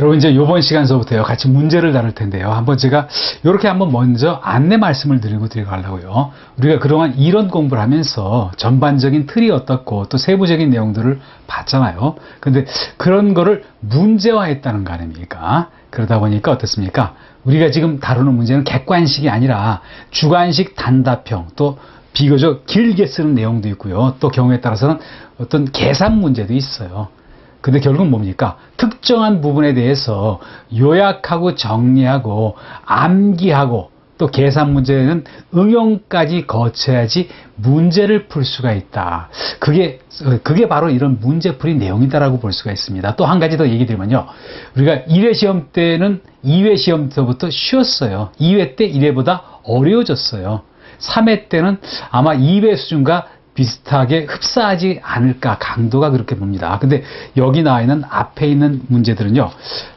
여러분 이제 이번 시간서부터요 같이 문제를 다룰 텐데요. 한번 제가 이렇게 한번 먼저 안내 말씀을 드리고 들어가려고요. 우리가 그동안 이론 공부를 하면서 전반적인 틀이 어떻고 또 세부적인 내용들을 봤잖아요. 근데 그런 거를 문제화했다는 거 아닙니까? 그러다 보니까 어떻습니까? 우리가 지금 다루는 문제는 객관식이 아니라 주관식 단답형, 또 비교적 길게 쓰는 내용도 있고요. 또 경우에 따라서는 어떤 계산 문제도 있어요. 근데 결국은 뭡니까? 특정한 부분에 대해서 요약하고 정리하고 암기하고 또 계산 문제는 응용까지 거쳐야지 문제를 풀 수가 있다. 그게 바로 이런 문제풀이 내용이다라고 볼 수가 있습니다. 또 한 가지 더 얘기 드리면요. 우리가 1회 시험 때는 2회 시험 때부터 쉬웠어요. 2회 때 1회보다 어려워졌어요. 3회 때는 아마 2회 수준과 비슷하게 흡사하지 않을까, 강도가 그렇게 봅니다. 근데 여기 나와 있는 앞에 있는 문제들은요,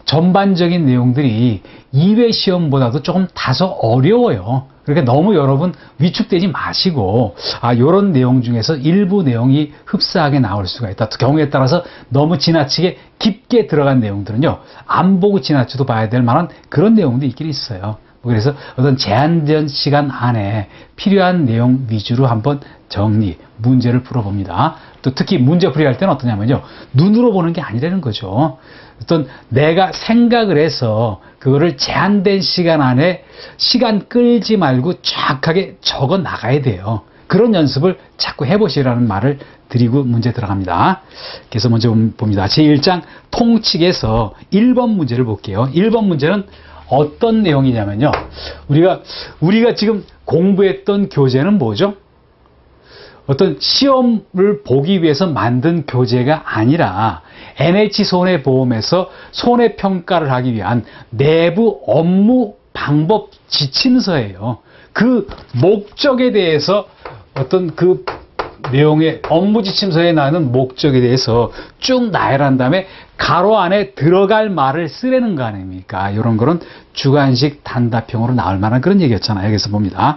전반적인 내용들이 2회 시험보다도 조금 다소 어려워요. 그러니까 너무 여러분 위축되지 마시고, 요런 내용 중에서 일부 내용이 흡사하게 나올 수가 있다. 또 경우에 따라서 너무 지나치게 깊게 들어간 내용들은요, 안 보고 지나쳐도 봐야 될 만한 그런 내용도 있긴 있어요. 그래서 어떤 제한된 시간 안에 필요한 내용 위주로 한번 정리, 문제를 풀어봅니다. 또 특히 문제풀이 할 때는 어떠냐면요, 눈으로 보는 게 아니라는 거죠. 어떤 내가 생각을 해서 그거를 제한된 시간 안에 시간 끌지 말고 정확하게 적어 나가야 돼요. 그런 연습을 자꾸 해보시라는 말을 드리고 문제 들어갑니다. 그래서 먼저 봅니다. 제1장 통칙에서 1번 문제를 볼게요. 1번 문제는 어떤 내용이냐면요, 우리가 지금 공부했던 교재는 뭐죠? 어떤 시험을 보기 위해서 만든 교재가 아니라 NH손해보험에서 손해평가를 하기 위한 내부 업무 방법 지침서예요. 그 목적에 대해서 어떤 그 내용의 업무 지침서에 나오는 목적에 대해서 쭉 나열한 다음에 가로 안에 들어갈 말을 쓰라는 거 아닙니까? 이런 거는 주관식 단답형으로 나올 만한 그런 얘기였잖아요. 여기서 봅니다.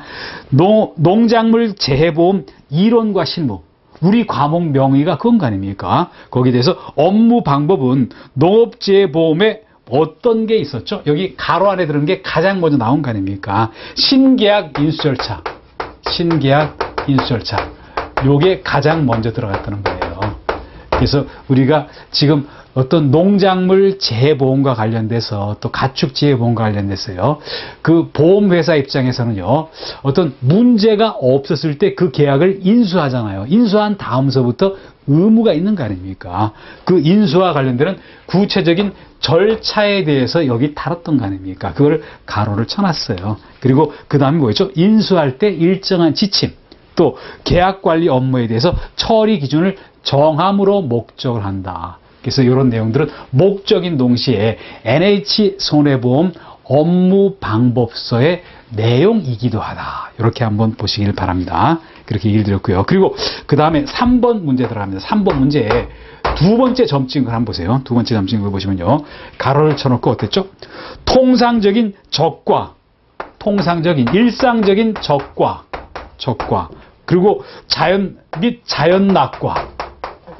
농작물 재해보험 이론과 실무. 우리 과목 명의가 그건 거 아닙니까? 거기에 대해서 업무 방법은 농업재해보험에 어떤 게 있었죠? 여기 가로 안에 들은 게 가장 먼저 나온 거 아닙니까? 신계약 인수절차. 신계약 인수절차. 요게 가장 먼저 들어갔다는 거예요. 그래서 우리가 지금 어떤 농작물 재해보험과 관련돼서 또 가축재해보험과 관련돼서요, 그 보험회사 입장에서는요, 어떤 문제가 없었을 때 그 계약을 인수하잖아요. 인수한 다음서부터 의무가 있는 거 아닙니까? 그 인수와 관련되는 구체적인 절차에 대해서 여기 다뤘던 거 아닙니까? 그걸 가로를 쳐놨어요. 그리고 그 다음에 뭐였죠? 인수할 때 일정한 지침, 또 계약관리 업무에 대해서 처리 기준을 정함으로 목적을 한다. 그래서 이런 내용들은 목적인 동시에 NH손해보험 업무방법서의 내용이기도 하다. 이렇게 한번 보시길 바랍니다. 그렇게 얘기를 드렸고요. 그리고 그 다음에 3번 문제 들어갑니다. 3번 문제에 두 번째 점찍은 걸 한번 보세요. 두 번째 점찍은 걸 보시면요, 가로를 쳐놓고 어땠죠? 통상적인 적과, 통상적인 일상적인 적과, 그리고 자연 및 자연낙과,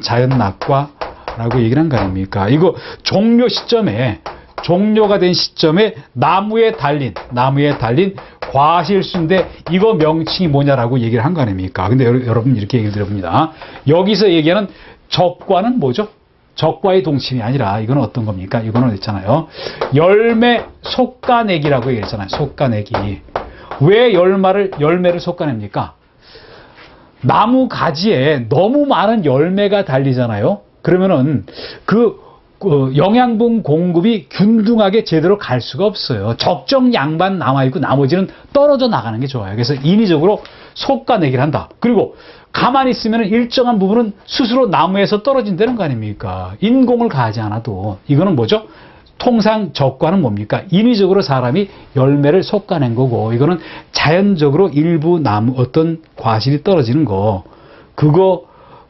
자연낙과라고 얘기를 한 거 아닙니까? 이거 종료 시점에, 종료가 된 시점에 나무에 달린 과실수인데 이거 명칭이 뭐냐라고 얘기를 한 거 아닙니까? 근데 여러분 이렇게 얘기를 드려봅니다. 여기서 얘기하는 적과는 뭐죠? 적과의 동침이 아니라 이거는 어떤 겁니까? 이거는 있잖아요, 열매 솎아내기라고 얘기했잖아요. 솎아내기. 왜 열매를 솎아냅니까? 나무 가지에 너무 많은 열매가 달리잖아요. 그러면은 그 영양분 공급이 균등하게 제대로 갈 수가 없어요. 적정 양만 남아있고 나머지는 떨어져 나가는 게 좋아요. 그래서 인위적으로 솎아내기를 한다. 그리고 가만히 있으면 일정한 부분은 스스로 나무에서 떨어진다는 거 아닙니까? 인공을 가하지 않아도. 이거는 뭐죠? 통상 적과는 뭡니까? 인위적으로 사람이 열매를 솎아낸 거고, 이거는 자연적으로 일부 나무 어떤 과실이 떨어지는 거, 그거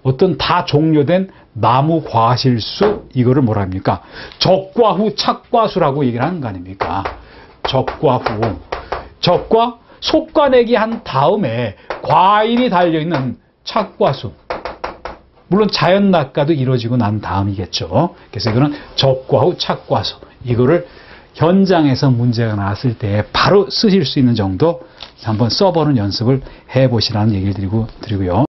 어떤 다 종료된 나무 과실수, 이거를 뭐라 합니까? 적과 후 착과수라고 얘기를 하는 거 아닙니까? 적과 후. 적과 솎아내기 한 다음에 과일이 달려있는 착과수. 물론 자연낙과도 이루어지고 난 다음이겠죠. 그래서 이거는 적과 후 착과수. 이거를 현장에서 문제가 나왔을 때 바로 쓰실 수 있는 정도 한번 써보는 연습을 해보시라는 얘기를 드리고요.